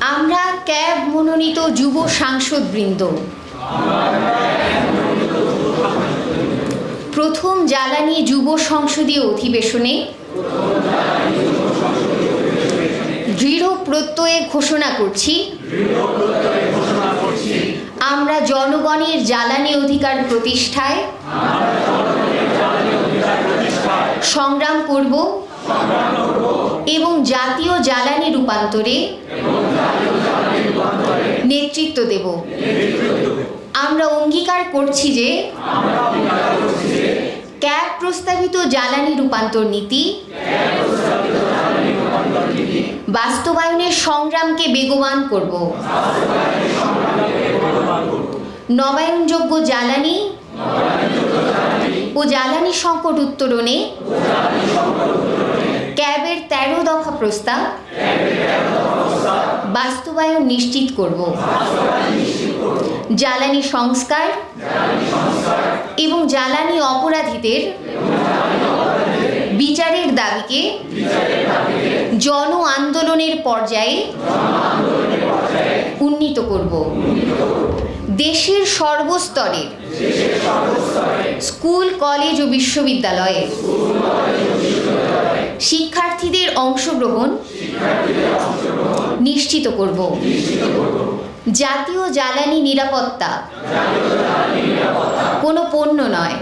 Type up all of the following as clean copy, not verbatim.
আমরা ক্যাব মনোনীত যুব সাংসদবৃন্দ প্রথম জ্বালানি যুব সংসদীয় অধিবেশনে দৃঢ় প্রত্যয়ে ঘোষণা করছি, আমরা জনগণের জ্বালানি অধিকার প্রতিষ্ঠায় সংগ্রাম করব এবং জাতীয় জ্বালানি রূপান্তরে নেতৃত্ব দেব। আমরা অঙ্গীকার করছি যে ক্যাব প্রস্তাবিত জ্বালানি রূপান্তর নীতি বাস্তবায়নের সংগ্রামকে বেগবান করব। নবায়নযোগ্য জ্বালানি ও জ্বালানি সংকট উত্তরণে ক্যাবের 13 দফা প্রস্তাব বাস্তবায়ন নিশ্চিত করব। জ্বালানি সংস্কার এবং জ্বালানি অপরাধীদের বিচারের দাবিকে জন আন্দোলনের পর্যায়ে উন্নীত করব। দেশের সর্বস্তরের স্কুল, কলেজ ও বিশ্ববিদ্যালয়ে শিক্ষার্থীদের অংশগ্রহণ নিশ্চিত করব। জাতীয় জ্বালানি নিরাপত্তা কোনো পণ্য নয়,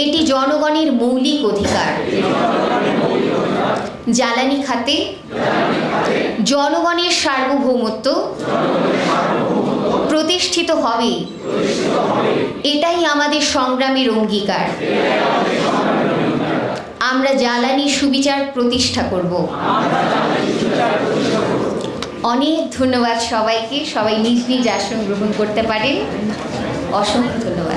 এটি জনগণের মৌলিক অধিকার। জ্বালানি খাতে জনগণের সার্বভৌমত্ব প্রতিষ্ঠিত হবে, এটাই আমাদের সংগ্রামের অঙ্গীকার। আমরা জ্বালানি সুবিচার প্রতিষ্ঠা করব। অনেক ধন্যবাদ সবাইকে। সবাই নিজ নিজ আসন গ্রহণ করতে পারেন। অসংখ্য ধন্যবাদ।